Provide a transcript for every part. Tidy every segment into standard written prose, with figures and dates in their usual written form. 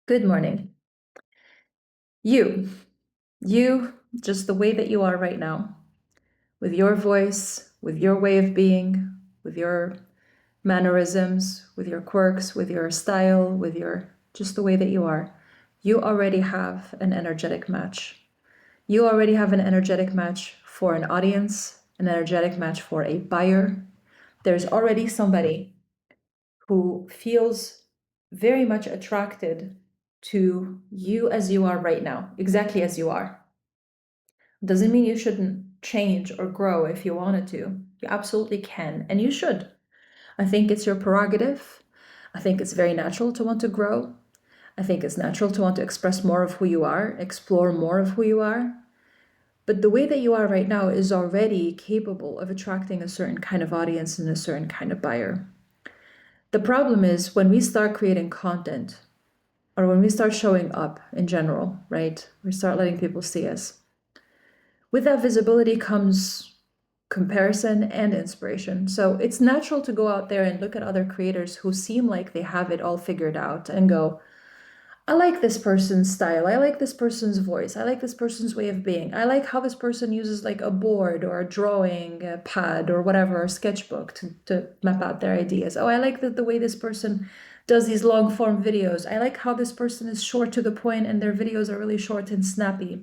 Good morning. You, just the way that you are right now, with your voice, with your way of being, with your mannerisms, with your quirks, with your style, with your just the way that you already have an energetic match. You already have an energetic match for an audience, an energetic match for a buyer. There's already somebody who feels very much attracted to you as you are right now, exactly as you are. Doesn't mean you shouldn't change or grow if you wanted to. You absolutely can, and you should. I think it's your prerogative. I think it's very natural to want to grow. I think it's natural to want to express more of who you are, explore more of who you are. But the way that you are right now is already capable of attracting a certain kind of audience and a certain kind of buyer. The problem is when we start creating content or when we start showing up in general, right? We start letting people see us. With that visibility comes comparison and inspiration. So it's natural to go out there and look at other creators who seem like they have it all figured out and go, I like this person's style. I like this person's voice. I like this person's way of being. I like how this person uses like a board or a drawing a pad or whatever, a sketchbook to map out their ideas. Oh, I like the way this person does these long form videos. I like how this person is short to the point and their videos are really short and snappy.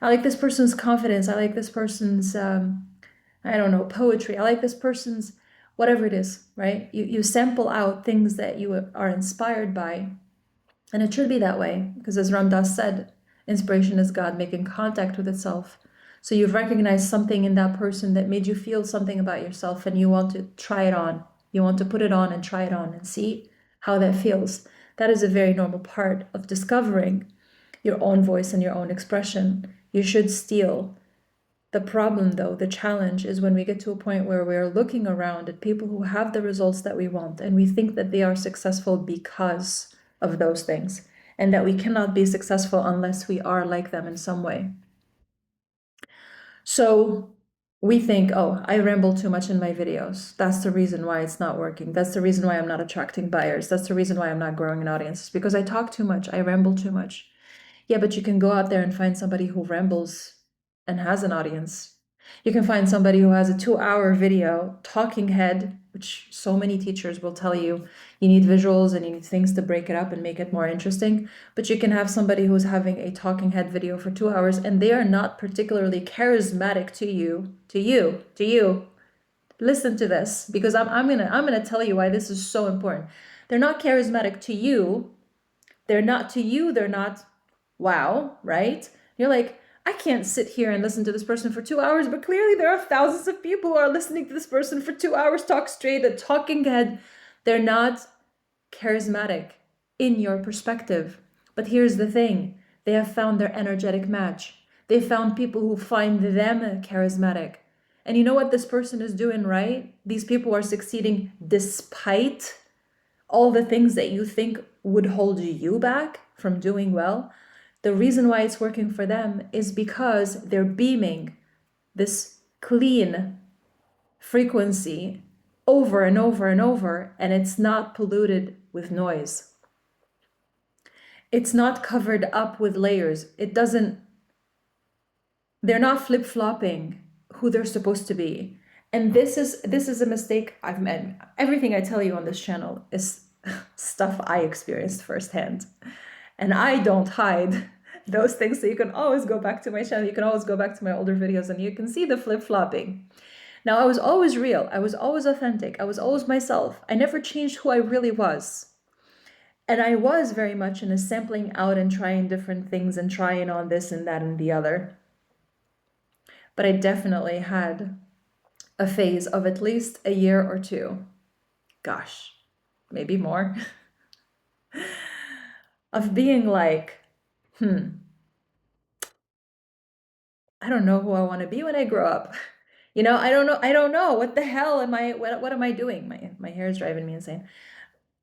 I like this person's confidence. I like this person's, I don't know, poetry. I like this person's, whatever it is, right? You sample out things that you are inspired by. And it should be that way, because as Ram Dass said, inspiration is God making contact with itself. So you've recognized something in that person that made you feel something about yourself, and you want to try it on. You want to put it on and try it on and see how that feels. That is a very normal part of discovering your own voice and your own expression. You should steal. The problem, though, the challenge is when we get to a point where we're looking around at people who have the results that we want, and we think that they are successful because of those things, and that we cannot be successful unless we are like them in some way. So we think, oh, I ramble too much in my videos. That's the reason why it's not working. That's the reason why I'm not attracting buyers. That's the reason why I'm not growing an audience. It's because I talk too much. I ramble too much. Yeah, but you can go out there and find somebody who rambles and has an audience. You can find somebody who has a 2-hour video, talking head, which so many teachers will tell you you need visuals and you need things to break it up and make it more interesting. But you can have somebody who's having a talking head video for 2 hours and they are not particularly charismatic to you. Listen to this, because I'm gonna tell you why this is so important. They're not charismatic to you. They're not to you, they're not wow, right? You're like, I can't sit here and listen to this person for 2 hours, but clearly there are thousands of people who are listening to this person for 2 hours talk straight, a talking head. They're not charismatic in your perspective. But here's the thing, they have found their energetic match. They found people who find them charismatic. And you know what this person is doing, right? These people are succeeding despite all the things that you think would hold you back from doing well. The reason why it's working for them is because they're beaming this clean frequency over and over and over, and it's not polluted with noise. It's not covered up with layers. They're not flip-flopping who they're supposed to be. And this is a mistake I've made. Everything I tell you on this channel is stuff I experienced firsthand. And I don't hide those things. So you can always go back to my channel. You can always go back to my older videos and you can see the flip-flopping. Now, I was always real. I was always authentic. I was always myself. I never changed who I really was. And I was very much in a sampling out and trying different things and trying on this and that and the other. But I definitely had a phase of at least a year or two, gosh, maybe more, of being like, I don't know who I want to be when I grow up. You know, I don't know. What the hell am I, what am I doing? My hair is driving me insane.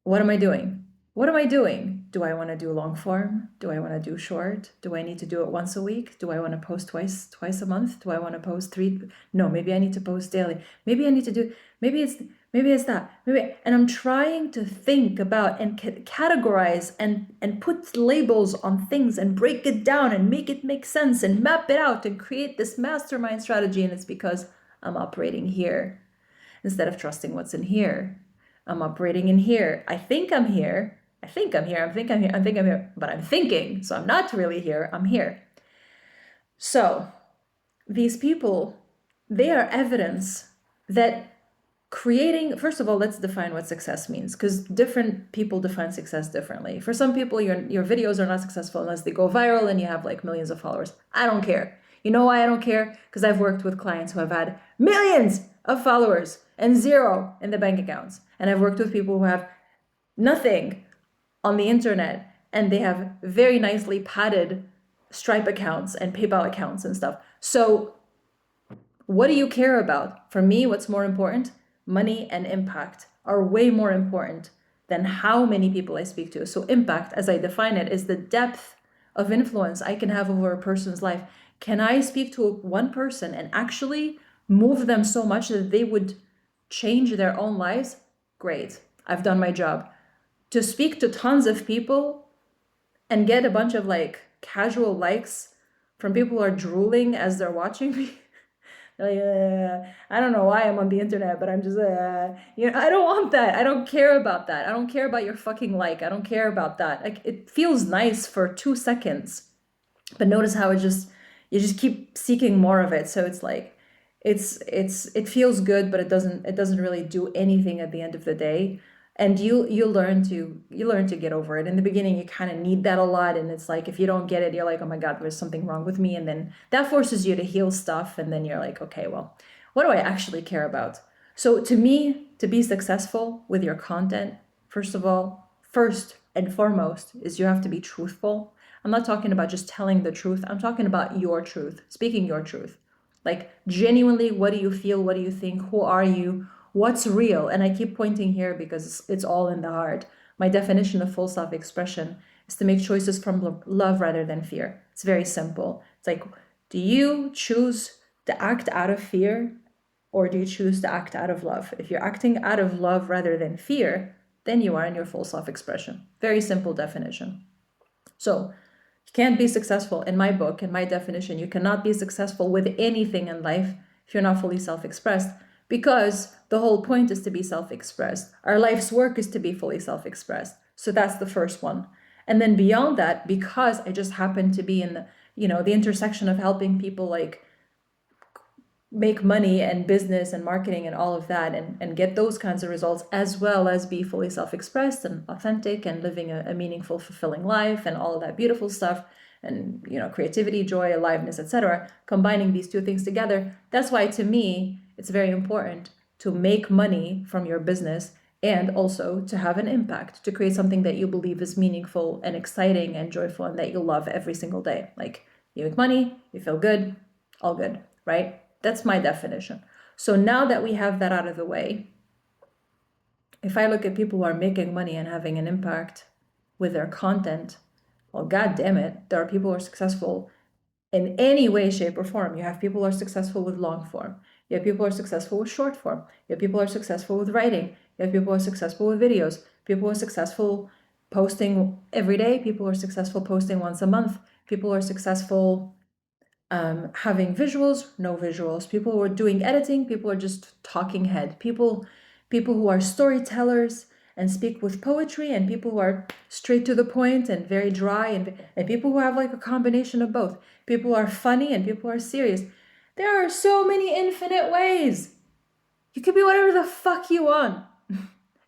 What am I doing? What am I doing? Do I want to do long form? Do I want to do short? Do I need to do it once a week? Do I want to post twice a month? Do I want to post 3? No, maybe I need to post daily. Maybe I need to do, maybe Maybe it's that. Maybe, and I'm trying to think about and categorize and put labels on things and break it down and make it make sense and map it out and create this mastermind strategy. And it's because I'm operating here instead of trusting what's in here. I'm operating in here. I think I'm here. I think I'm here. I think I'm here. I think I'm here. But I'm thinking. So I'm not really here. I'm here. So these people, they are evidence that creating, first of all, let's define what success means, because different people define success differently. For some people, your videos are not successful unless they go viral and you have like millions of followers. I don't care. You know why I don't care? Because I've worked with clients who have had millions of followers and zero in the bank accounts. And I've worked with people who have nothing on the internet and they have very nicely padded Stripe accounts and PayPal accounts and stuff. So what do you care about? For me, what's more important? Money and impact are way more important than how many people I speak to. So impact, as I define it, is the depth of influence I can have over a person's life. Can I speak to one person and actually move them so much that they would change their own lives? Great, I've done my job. To speak to tons of people and get a bunch of like casual likes from people who are drooling as they're watching me. Like, I don't know why I'm on the internet, but I'm just, I don't want that. I don't care about that. I don't care about your fucking like. I don't care about that. Like, it feels nice for 2 seconds, but notice how you just keep seeking more of it. So it's like, it feels good, but it doesn't really do anything at the end of the day. And you learn to get over it. In the beginning, you kind of need that a lot, and it's like if you don't get it, you're like, oh my God, there's something wrong with me, and then that forces you to heal stuff, and then you're like, okay, well, what do I actually care about? So to me, to be successful with your content, first and foremost, is you have to be truthful. I'm not talking about just telling the truth. I'm talking about your truth, speaking your truth. Like genuinely, what do you feel? What do you think? Who are you? What's real? And I keep pointing here because it's all in the heart. My definition of full self-expression is to make choices from love rather than fear. It's very simple. It's like, do you choose to act out of fear or do you choose to act out of love? If you're acting out of love rather than fear, then you are in your full self-expression. Very simple definition. So you can't be successful, in my book, in my definition, you cannot be successful with anything in life if you're not fully self-expressed, because the whole point is to be self-expressed. Our life's work is to be fully self-expressed. So that's the first one. And then beyond that, because I just happen to be in the intersection of helping people like make money and business and marketing and all of that and get those kinds of results, as well as be fully self-expressed and authentic and living a meaningful, fulfilling life and all of that beautiful stuff, and creativity, joy, aliveness, etc., combining these two things together. That's why to me it's very important to make money from your business and also to have an impact, to create something that you believe is meaningful and exciting and joyful and that you love every single day. Like, you make money, you feel good, all good, right? That's my definition. So now that we have that out of the way, if I look at people who are making money and having an impact with their content, well, God damn it, there are people who are successful in any way, shape, or form. You have people who are successful with long form. You have people who are successful with short form. You have people who are successful with writing. You have people who are successful with videos. People who are successful posting every day. People who are successful posting once a month. People who are successful having visuals, no visuals. People who are doing editing. People who are just talking head. People who are storytellers and speak with poetry, and people who are straight to the point and very dry, and people who have like a combination of both. People who are funny and people who are serious. There are so many infinite ways. You could be whatever the fuck you want.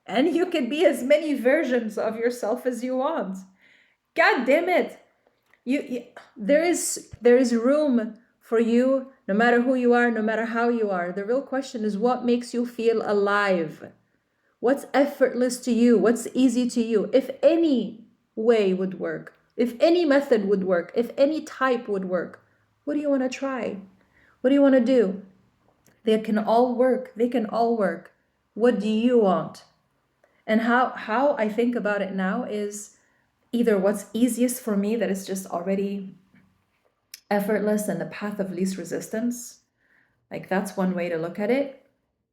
And you can be as many versions of yourself as you want. God damn it. There is room for you, no matter who you are, no matter how you are. The real question is, what makes you feel alive? What's effortless to you? What's easy to you? If any way would work, if any method would work, if any type would work, what do you want to try? What do you want to do? They can all work. They can all work. What do you want? And how I think about it now is either what's easiest for me, that is just already effortless and the path of least resistance. Like, that's one way to look at it.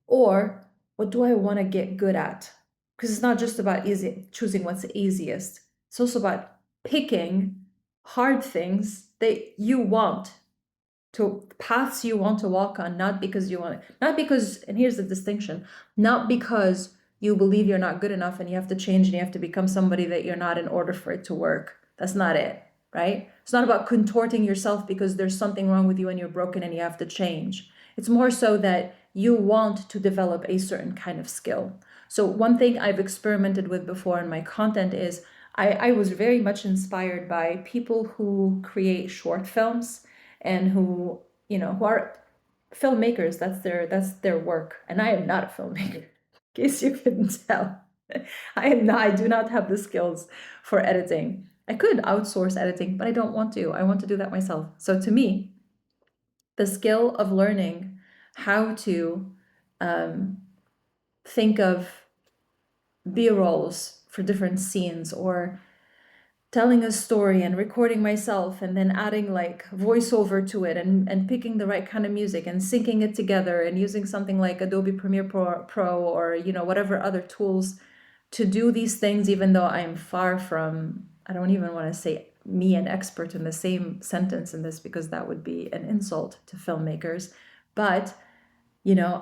Or what do I want to get good at? Because it's not just about choosing what's easiest. It's also about picking hard things that you want to, paths you want to walk on, not because you want it, not because, and here's the distinction, not because you believe you're not good enough and you have to change and you have to become somebody that you're not in order for it to work. That's not it, right? It's not about contorting yourself because there's something wrong with you and you're broken and you have to change. It's more so that you want to develop a certain kind of skill. So one thing I've experimented with before in my content is I was very much inspired by people who create short films and who, you know, who are filmmakers. That's their work. And I am not a filmmaker, in case you couldn't tell. I do not have the skills for editing. I could outsource editing, but I don't want to. I want to do that myself. So to me, the skill of learning how to think of B-rolls for different scenes, or telling a story and recording myself and then adding like voiceover to it, and picking the right kind of music and syncing it together and using something like Adobe Premiere Pro or, you know, whatever other tools to do these things, even though I'm far from, I don't even want to say me an expert in the same sentence in this, because that would be an insult to filmmakers. But, you know,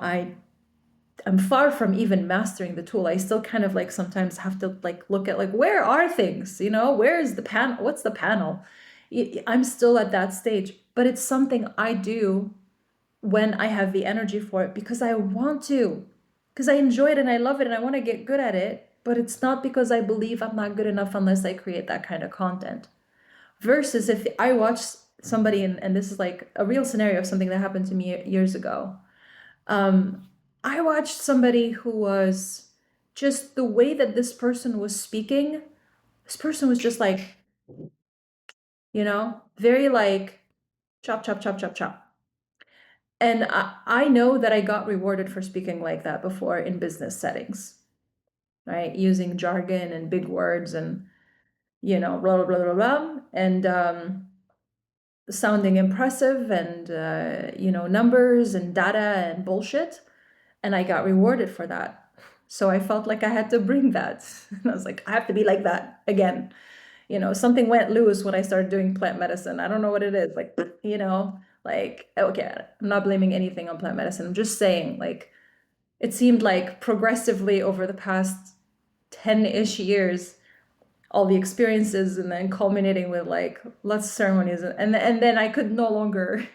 I'm far from even mastering the tool. I still kind of like sometimes have to like look at like, where are things, you know, where is the panel, what's the panel? I'm still at that stage, but it's something I do when I have the energy for it, because I want to, because I enjoy it and I love it and I want to get good at it. But it's not because I believe I'm not good enough unless I create that kind of content. Versus if I watch somebody, and this is like a real scenario of something that happened to me years ago. I watched somebody who was just, the way that this person was speaking, this person was just like, you know, very like chop, chop, chop, chop, chop. And I know that I got rewarded for speaking like that before in business settings, right? Using jargon and big words and, you know, blah, blah, blah, blah, blah. And sounding impressive and, you know, numbers and data and bullshit. And I got rewarded for that. So I felt like I had to bring that. And I was like, I have to be like that again. You know, something went loose when I started doing plant medicine. I don't know what it is. Like, you know, like, okay, I'm not blaming anything on plant medicine. I'm just saying, like, it seemed like progressively over the past 10-ish years, all the experiences and then culminating with like lots of ceremonies, and then I could no longer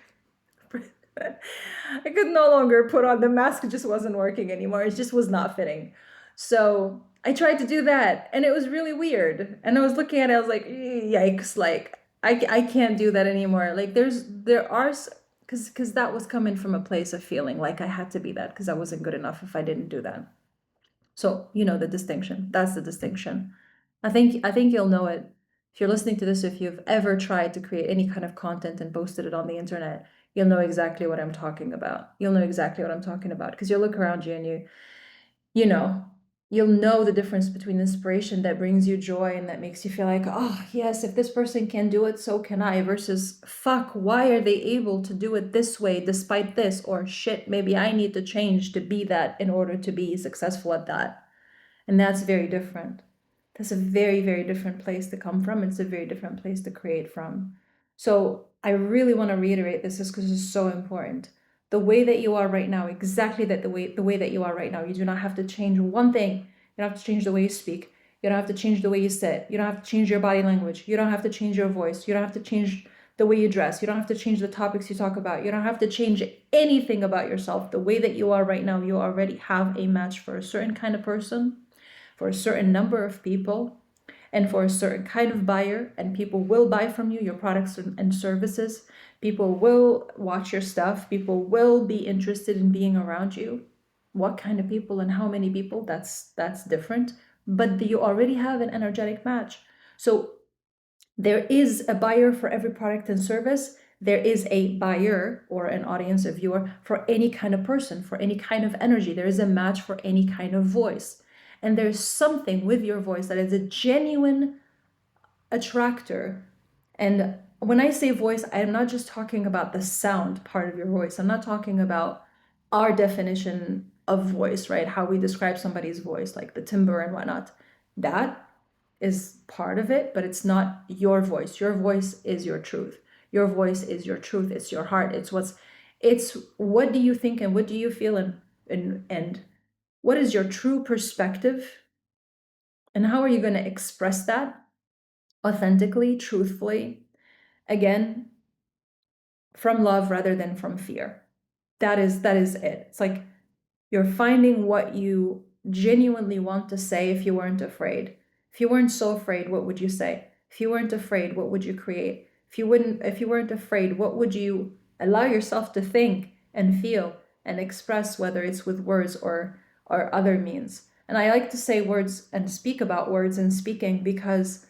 I could no longer put on the mask. It just wasn't working anymore. It just was not fitting. So I tried to do that and it was really weird. And I was looking at it, I was like, yikes, like I can't do that anymore. Like there are, because that was coming from a place of feeling like I had to be that because I wasn't good enough if I didn't do that. So, you know, the distinction. That's the distinction. I think you'll know it. If you're listening to this, if you've ever tried to create any kind of content and posted it on the internet, you'll know exactly what I'm talking about. You'll know exactly what I'm talking about because you'll look around you and you know, you'll know the difference between inspiration that brings you joy and that makes you feel like, oh, yes, if this person can do it, so can I, versus, fuck, why are they able to do it this way despite this? Or shit, maybe I need to change to be that in order to be successful at that. And that's very different. That's a very, very different place to come from. It's a very different place to create from. So I really want to reiterate this is because it's so important. The way that you are right now, exactly that the way that you are right now, you do not have to change one thing. You don't have to change the way you speak. You don't have to change the way you sit. You don't have to change your body language. You don't have to change your voice. You don't have to change the way you dress. You don't have to change the topics you talk about. You don't have to change anything about yourself. The way that you are right now, you already have a match for a certain kind of person, for a certain number of people, and for a certain kind of buyer. And people will buy from you your products and services. People will watch your stuff. People will be interested in being around you. What kind of people and how many people, that's different. But you already have an energetic match. So there is a buyer for every product and service. There is a buyer or an audience, a viewer, for any kind of person, for any kind of energy. There is a match for any kind of voice. And there's something with your voice that is a genuine attractor. And when I say voice, I'm not just talking about the sound part of your voice. I'm not talking about our definition of voice, right? How we describe somebody's voice, like the timbre and whatnot. That is part of it, but it's not your voice. Your voice is your truth. Your voice is your truth. It's your heart. It's what do you think and what do you feel, and what is your true perspective, and how are you going to express that authentically, truthfully, again, from love rather than from fear. That is it. It's like you're finding what you genuinely want to say. If you weren't afraid, if you weren't so afraid, what would you say? If you weren't afraid, what would you create? If you weren't afraid, what would you allow yourself to think and feel and express, whether it's with words or other means? And I like to say words and speak about words and speaking because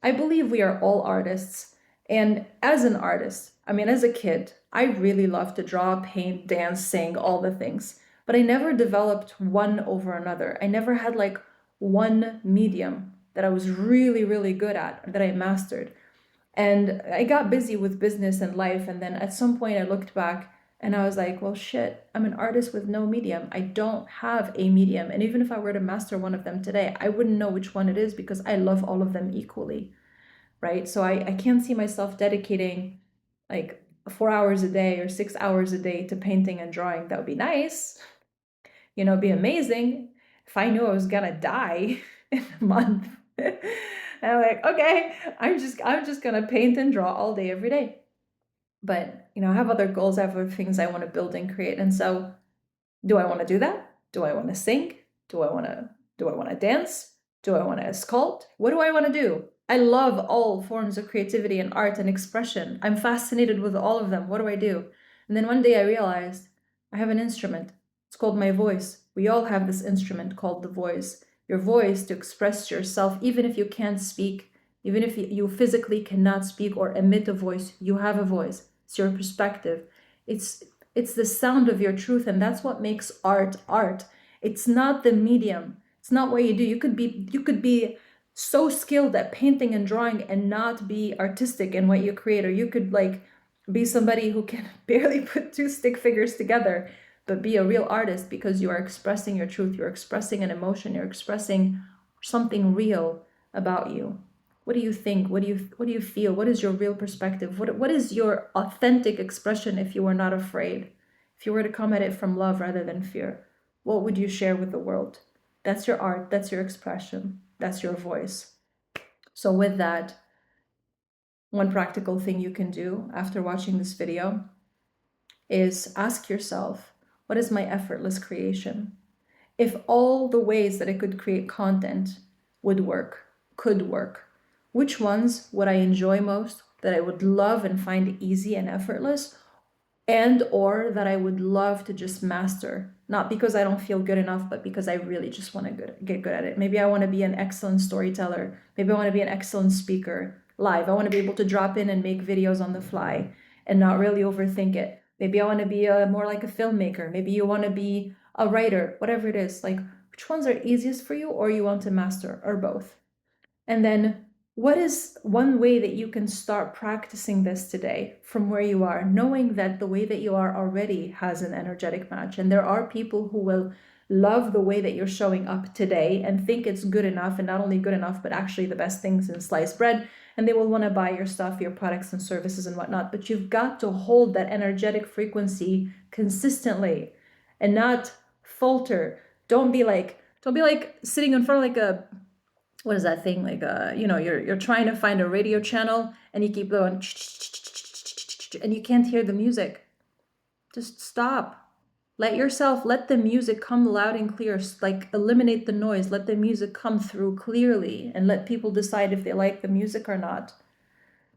I believe we are all artists. And as an artist, I mean, as a kid, I really loved to draw, paint, dance, sing, all the things. But I never developed one over another. I never had like one medium that I was really, really good at, that I mastered. And I got busy with business and life. And then at some point, I looked back and I was like, well, shit, I'm an artist with no medium. I don't have a medium. And even if I were to master one of them today, I wouldn't know which one it is because I love all of them equally, right? So I can't see myself dedicating like 4 hours a day or 6 hours a day to painting and drawing. That would be nice. It'd be amazing if I knew I was gonna die in a month. And I'm like, okay, I'm just gonna paint and draw all day, every day. But I have other goals, I have other things I want to build and create. And so, do I want to do that? Do I want to sing? Do I want to dance? Do I want to sculpt? What do I want to do? I love all forms of creativity and art and expression. I'm fascinated with all of them. What do I do? And then one day I realized I have an instrument. It's called my voice. We all have this instrument called the voice. Your voice to express yourself, even if you can't speak, even if you physically cannot speak or emit a voice, you have a voice. It's your perspective. It's the sound of your truth, and that's what makes art art. It's not the medium. It's not what you do. You could be so skilled at painting and drawing and not be artistic in what you create, or you could like be somebody who can barely put two stick figures together but be a real artist because you are expressing your truth, you're expressing an emotion, you're expressing something real about you. What do you think? What do you feel? What is your real perspective? What is your authentic expression if you were not afraid? If you were to come at it from love rather than fear, what would you share with the world? That's your art, that's your expression, that's your voice. So with that, one practical thing you can do after watching this video is ask yourself, what is my effortless creation? If all the ways that I could create content could work, which ones would I enjoy most, that I would love and find easy and effortless, and or that I would love to just master, not because I don't feel good enough, but because I really just want to get good at it. Maybe I want to be an excellent storyteller. Maybe I want to be an excellent speaker live. I want to be able to drop in and make videos on the fly and not really overthink it. Maybe I want to be more like a filmmaker. Maybe you want to be a writer, whatever it is. Like, which ones are easiest for you, or you want to master, or both? And then what is one way that you can start practicing this today from where you are, knowing that the way that you are already has an energetic match? And there are people who will love the way that you're showing up today and think it's good enough, and not only good enough, but actually the best things in sliced bread. And they will want to buy your stuff, your products and services and whatnot. But you've got to hold that energetic frequency consistently and not falter. Don't be like sitting in front of like a, what is that thing, like you're trying to find a radio channel and you keep going and you can't hear the music. Just stop. Let the music come loud and clear. Like, eliminate the noise, let the music come through clearly, and let people decide if they like the music or not,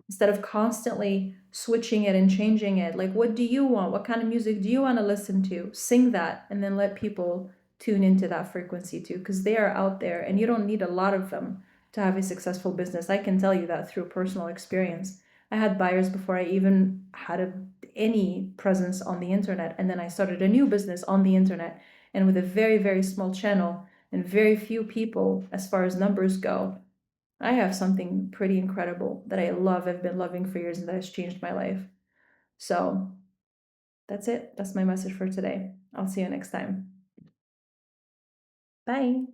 instead of constantly switching it and changing it. Like, what do you want? What kind of music do you want to listen to? Sing that, and then let people tune into that frequency too, because they are out there and you don't need a lot of them to have a successful business. I can tell you that through personal experience. I had buyers before I even had any presence on the internet, and then I started a new business on the internet, and with a very, very small channel and very few people as far as numbers go, I have something pretty incredible that I love, I've been loving for years, and that has changed my life. So that's it. That's my message for today. I'll see you next time. Bye.